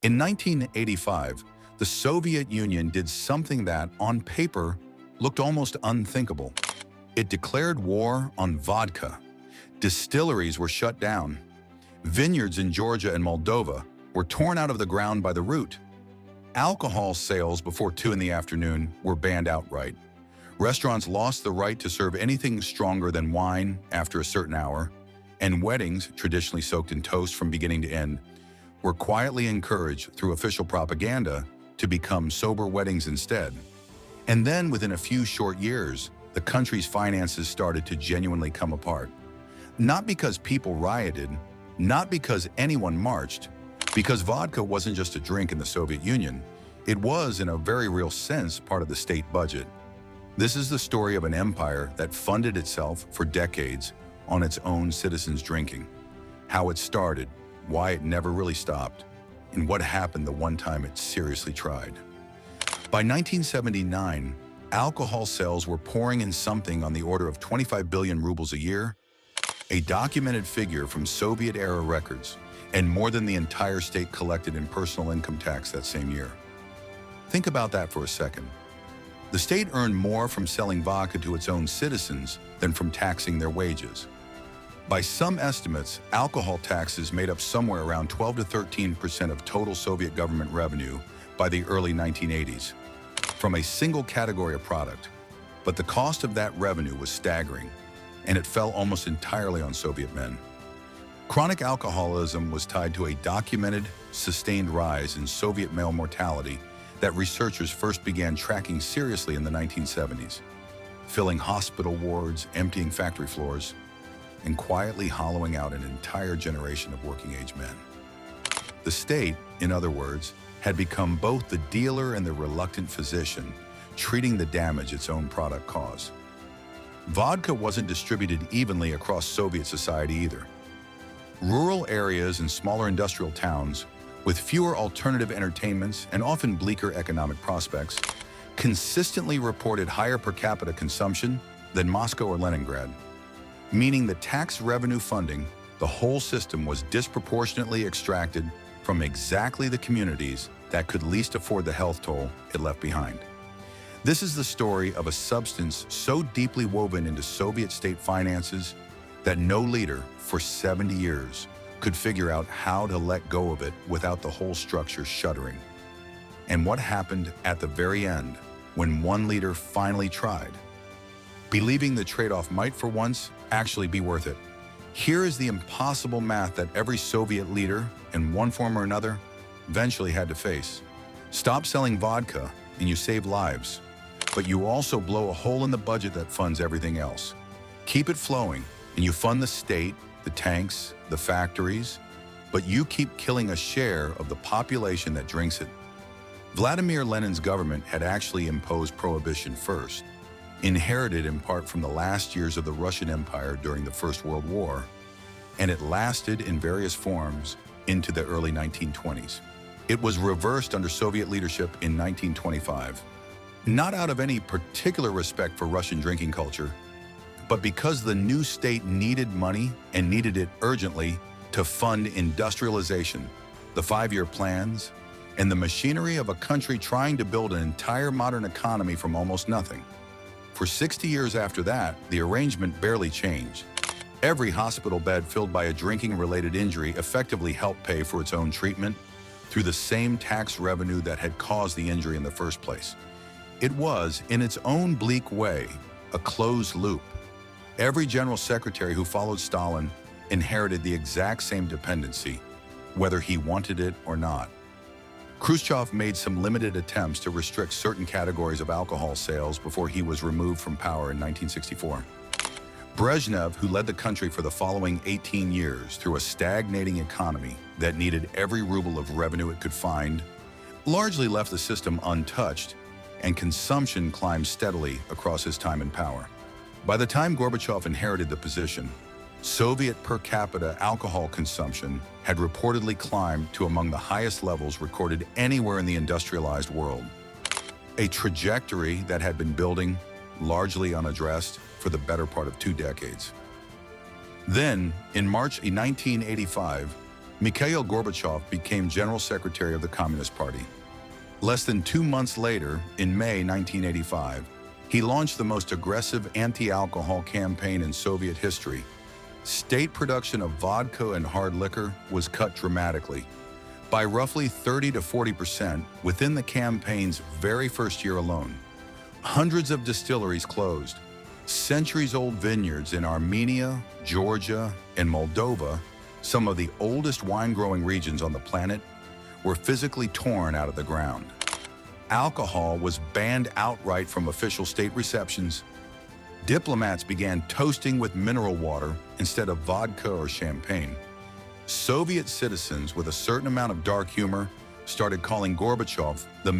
In 1985, the Soviet Union did something that, on paper, looked almost unthinkable. It declared war on vodka. Distilleries were shut down. Vineyards in Georgia and Moldova were torn out of the ground by the root. Alcohol sales before 2 in the afternoon were banned outright. Restaurants lost the right to serve anything stronger than wine after a certain hour, and weddings, traditionally soaked in toast from beginning to end, were quietly encouraged through official propaganda to become sober weddings instead. And then, within a few short years, the country's finances started to genuinely come apart. Not because people rioted, not because anyone marched, because vodka wasn't just a drink in the Soviet Union. It was, in a very real sense, part of the state budget. This is the story of an empire that funded itself for decades on its own citizens drinking. How it started, why it never really stopped, and what happened the one time it seriously tried. By 1979, alcohol sales were pouring in something on the order of 25 billion rubles a year, a documented figure from Soviet-era records, and more than the entire state collected in personal income tax that same year. Think about that for a second. The state earned more from selling vodka to its own citizens than from taxing their wages. By some estimates, alcohol taxes made up somewhere around 12 to 13% of total Soviet government revenue by the early 1980s, from a single category of product. But the cost of that revenue was staggering, and it fell almost entirely on Soviet men. Chronic alcoholism was tied to a documented, sustained rise in Soviet male mortality that researchers first began tracking seriously in the 1970s, filling hospital wards, emptying factory floors, and quietly hollowing out an entire generation of working-age men. The state, in other words, had become both the dealer and the reluctant physician, treating the damage its own product caused. Vodka wasn't distributed evenly across Soviet society either. Rural areas and smaller industrial towns, with fewer alternative entertainments and often bleaker economic prospects, consistently reported higher per capita consumption than Moscow or Leningrad, meaning the tax revenue funding, the whole system was disproportionately extracted from exactly the communities that could least afford the health toll it left behind. This is the story of a substance so deeply woven into Soviet state finances that no leader for 70 years could figure out how to let go of it without the whole structure shuddering. And what happened at the very end when one leader finally tried, believing the trade-off might for once actually be worth it. Here is the impossible math that every Soviet leader, in one form or another, eventually had to face. Stop selling vodka and you save lives, but you also blow a hole in the budget that funds everything else. Keep it flowing and you fund the state, the tanks, the factories, but you keep killing a share of the population that drinks it. Vladimir Lenin's government had actually imposed Prohibition first, inherited in part from the last years of the Russian Empire during the First World War, and it lasted in various forms into the early 1920s. It was reversed under Soviet leadership in 1925, not out of any particular respect for Russian drinking culture, but because the new state needed money and needed it urgently to fund industrialization, the 5-year plans, and the machinery of a country trying to build an entire modern economy from almost nothing. For 60 years after that, the arrangement barely changed. Every hospital bed filled by a drinking-related injury effectively helped pay for its own treatment through the same tax revenue that had caused the injury in the first place. It was, in its own bleak way, a closed loop. Every general secretary who followed Stalin inherited the exact same dependency, whether he wanted it or not. Khrushchev made some limited attempts to restrict certain categories of alcohol sales before he was removed from power in 1964. Brezhnev, who led the country for the following 18 years through a stagnating economy that needed every ruble of revenue it could find, largely left the system untouched, and consumption climbed steadily across his time in power. By the time Gorbachev inherited the position, Soviet per capita alcohol consumption had reportedly climbed to among the highest levels recorded anywhere in the industrialized world, a trajectory that had been building, largely unaddressed, for the better part of 2 decades. Then, in March 1985, Mikhail Gorbachev became General Secretary of the Communist Party. Less than 2 months later, in May 1985, he launched the most aggressive anti-alcohol campaign in Soviet history. State production of vodka and hard liquor was cut dramatically, by roughly 30 to 40% within the campaign's very first year alone. Hundreds of distilleries closed. Centuries-old vineyards in Armenia, Georgia, and Moldova, some of the oldest wine-growing regions on the planet, were physically torn out of the ground. Alcohol was banned outright from official state receptions. Diplomats began toasting with mineral water instead of vodka or champagne. Soviet citizens with a certain amount of dark humor started calling Gorbachev the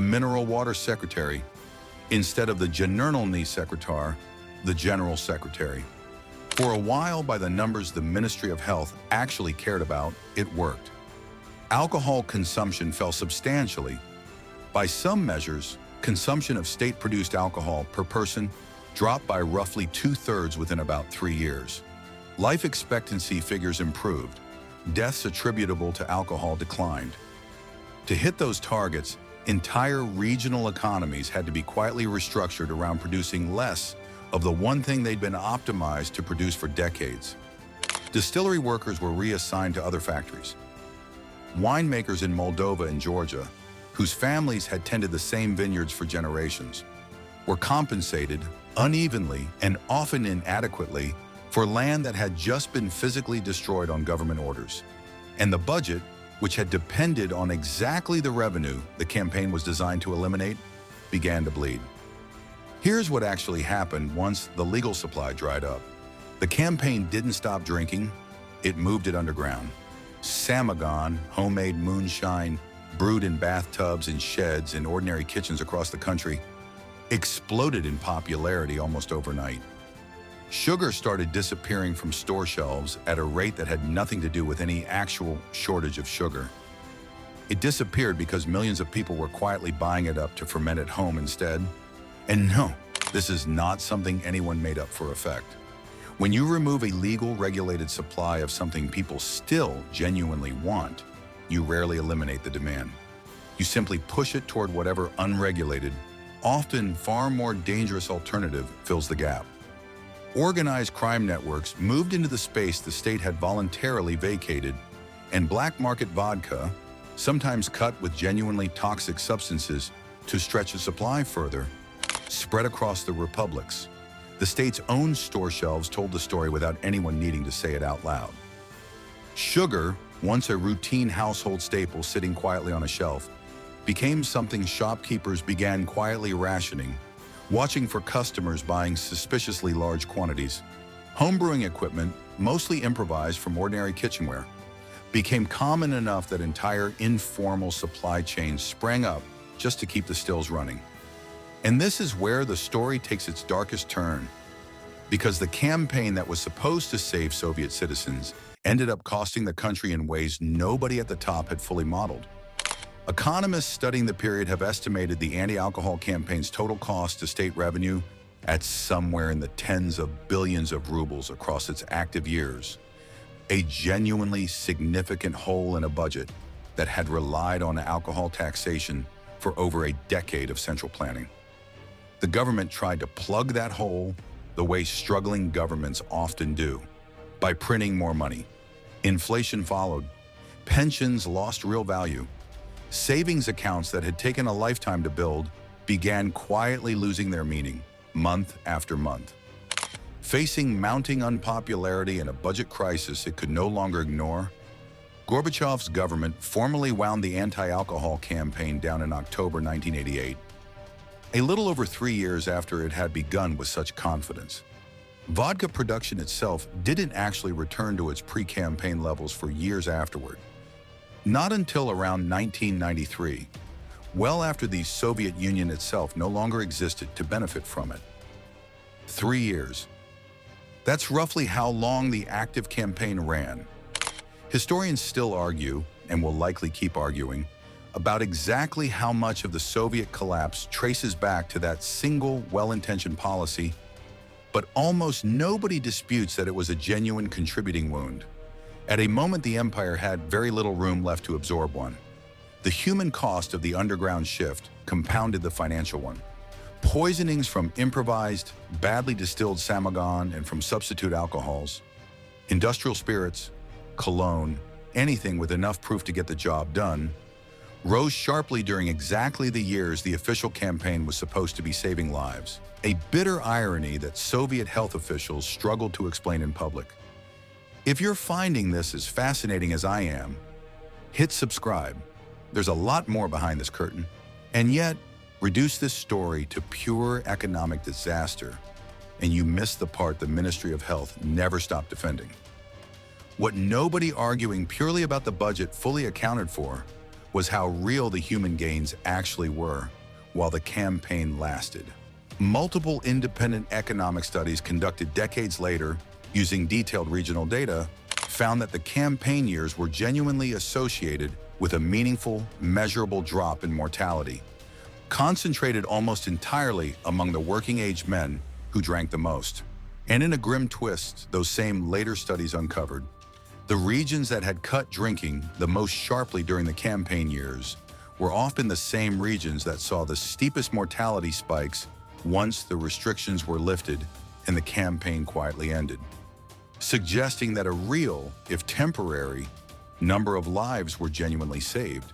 mineral water secretary, instead of the generalny sekretar, the general secretary. For a while, by the numbers the Ministry of Health actually cared about, it worked. Alcohol consumption fell substantially. By some measures, consumption of state-produced alcohol per person dropped by roughly 2/3 within about 3 years. Life expectancy figures improved. Deaths attributable to alcohol declined. To hit those targets, entire regional economies had to be quietly restructured around producing less of the one thing they'd been optimized to produce for decades. Distillery workers were reassigned to other factories. Winemakers in Moldova and Georgia, whose families had tended the same vineyards for generations, were compensated unevenly and often inadequately for land that had just been physically destroyed on government orders. And the budget, which had depended on exactly the revenue the campaign was designed to eliminate, began to bleed. Here's what actually happened once the legal supply dried up. The campaign didn't stop drinking, it moved it underground. Samogon, homemade moonshine, brewed in bathtubs and sheds in ordinary kitchens across the country, exploded in popularity almost overnight. Sugar started disappearing from store shelves at a rate that had nothing to do with any actual shortage of sugar. It disappeared because millions of people were quietly buying it up to ferment at home instead. And no, this is not something anyone made up for effect. When you remove a legal, regulated supply of something people still genuinely want, you rarely eliminate the demand. You simply push it toward whatever unregulated, often far more dangerous alternative fills the gap. Organized crime networks moved into the space the state had voluntarily vacated, and black market vodka, sometimes cut with genuinely toxic substances to stretch a supply further, spread across the republics. The state's own store shelves told the story without anyone needing to say it out loud. Sugar, once a routine household staple sitting quietly on a shelf, became something shopkeepers began quietly rationing, watching for customers buying suspiciously large quantities. Homebrewing equipment, mostly improvised from ordinary kitchenware, became common enough that entire informal supply chains sprang up just to keep the stills running. And this is where the story takes its darkest turn, because the campaign that was supposed to save Soviet citizens ended up costing the country in ways nobody at the top had fully modeled. Economists studying the period have estimated the anti-alcohol campaign's total cost to state revenue at somewhere in the tens of billions of rubles across its active years, a genuinely significant hole in a budget that had relied on alcohol taxation for over a decade of central planning. The government tried to plug that hole the way struggling governments often do, by printing more money. Inflation followed. Pensions lost real value. Savings accounts that had taken a lifetime to build began quietly losing their meaning, month after month. Facing mounting unpopularity and a budget crisis it could no longer ignore, Gorbachev's government formally wound the anti-alcohol campaign down in October 1988, a little over 3 years after it had begun with such confidence. Vodka production itself didn't actually return to its pre-campaign levels for years afterward. Not until around 1993, well after the Soviet Union itself no longer existed to benefit from it. 3 years. That's roughly how long the active campaign ran. Historians still argue, and will likely keep arguing, about exactly how much of the Soviet collapse traces back to that single well-intentioned policy, but almost nobody disputes that it was a genuine contributing wound. At a moment the empire had very little room left to absorb one. The human cost of the underground shift compounded the financial one. Poisonings from improvised, badly distilled Samogon and from substitute alcohols, industrial spirits, cologne, anything with enough proof to get the job done, rose sharply during exactly the years the official campaign was supposed to be saving lives. A bitter irony that Soviet health officials struggled to explain in public. If you're finding this as fascinating as I am, hit subscribe. There's a lot more behind this curtain. And yet, reduce this story to pure economic disaster, and you miss the part the Ministry of Health never stopped defending. What nobody arguing purely about the budget fully accounted for was how real the human gains actually were while the campaign lasted. Multiple independent economic studies conducted decades later, using detailed regional data, found that the campaign years were genuinely associated with a meaningful, measurable drop in mortality, concentrated almost entirely among the working-age men who drank the most. And in a grim twist, those same later studies uncovered, the regions that had cut drinking the most sharply during the campaign years were often the same regions that saw the steepest mortality spikes once the restrictions were lifted and the campaign quietly ended, suggesting that a real, if temporary, number of lives were genuinely saved,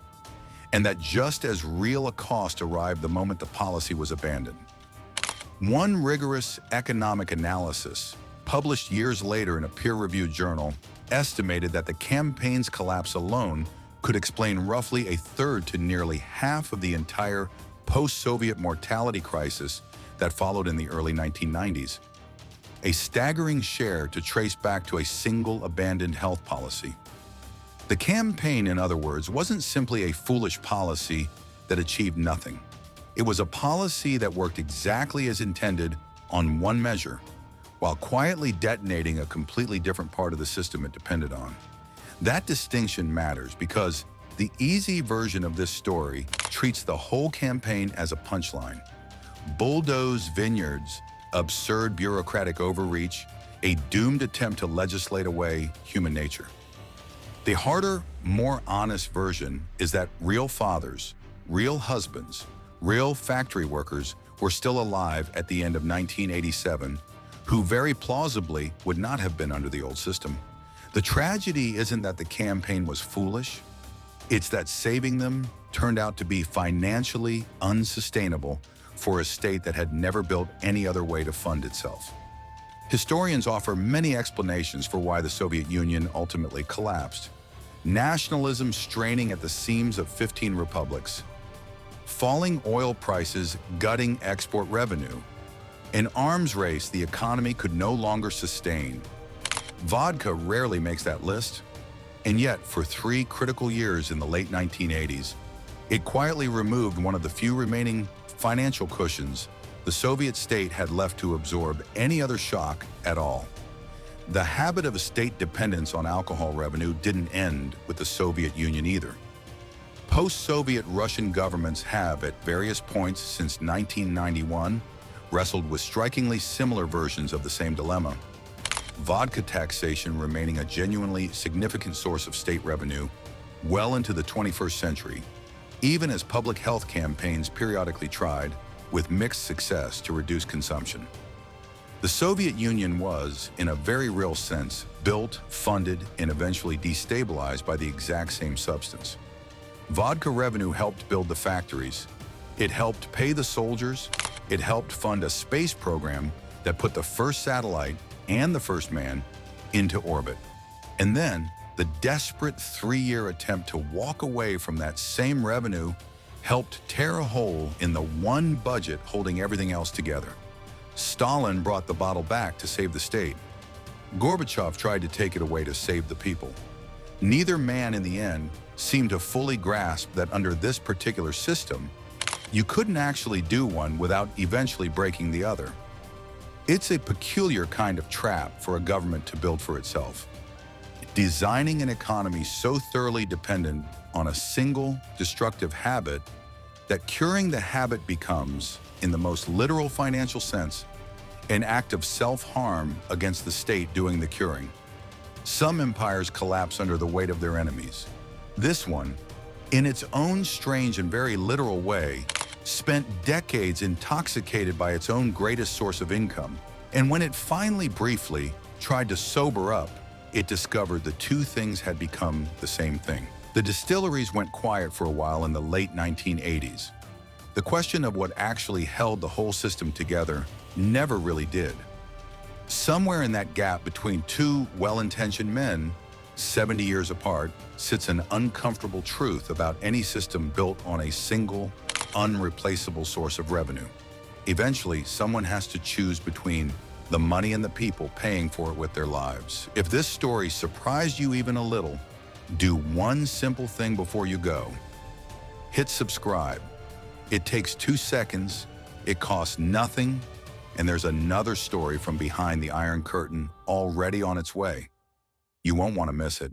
and that just as real a cost arrived the moment the policy was abandoned. One rigorous economic analysis, published years later in a peer-reviewed journal, estimated that the campaign's collapse alone could explain roughly a third to nearly half of the entire post-Soviet mortality crisis that followed in the early 1990s. A staggering share to trace back to a single abandoned health policy. The campaign, in other words, wasn't simply a foolish policy that achieved nothing. It was a policy that worked exactly as intended on one measure, while quietly detonating a completely different part of the system it depended on. That distinction matters because the easy version of this story treats the whole campaign as a punchline. Bulldoze vineyards, absurd bureaucratic overreach, a doomed attempt to legislate away human nature. The harder, more honest version is that real fathers, real husbands, real factory workers were still alive at the end of 1987, who very plausibly would not have been under the old system. The tragedy isn't that the campaign was foolish, it's that saving them turned out to be financially unsustainable for a state that had never built any other way to fund itself. Historians offer many explanations for why the Soviet Union ultimately collapsed. Nationalism straining at the seams of 15 republics, falling oil prices gutting export revenue, an arms race the economy could no longer sustain. Vodka rarely makes that list, and yet for 3 critical years in the late 1980s, it quietly removed one of the few remaining financial cushions the Soviet state had left to absorb any other shock at all. The habit of state dependence on alcohol revenue didn't end with the Soviet Union either. Post-Soviet Russian governments have, at various points since 1991, wrestled with strikingly similar versions of the same dilemma. Vodka taxation remaining a genuinely significant source of state revenue well into the 21st century, even as public health campaigns periodically tried, with mixed success, to reduce consumption. The Soviet Union was, in a very real sense, built, funded, and eventually destabilized by the exact same substance. Vodka revenue helped build the factories. It helped pay the soldiers. It helped fund a space program that put the first satellite and the first man into orbit. And then, the desperate 3-year attempt to walk away from that same revenue helped tear a hole in the one budget holding everything else together. Stalin brought the bottle back to save the state. Gorbachev tried to take it away to save the people. Neither man in the end seemed to fully grasp that under this particular system, you couldn't actually do one without eventually breaking the other. It's a peculiar kind of trap for a government to build for itself. Designing an economy so thoroughly dependent on a single destructive habit that curing the habit becomes, in the most literal financial sense, an act of self-harm against the state doing the curing. Some empires collapse under the weight of their enemies. This one, in its own strange and very literal way, spent decades intoxicated by its own greatest source of income. And when it finally briefly tried to sober up, it discovered the two things had become the same thing. The distilleries went quiet for a while in the late 1980s. The question of what actually held the whole system together never really did. Somewhere in that gap between two well-intentioned men, 70 years apart, sits an uncomfortable truth about any system built on a single, unreplaceable source of revenue. Eventually, someone has to choose between the money and the people paying for it with their lives. If this story surprised you even a little, do one simple thing before you go. Hit subscribe. It takes 2 seconds, it costs nothing, and there's another story from behind the Iron Curtain already on its way. You won't want to miss it.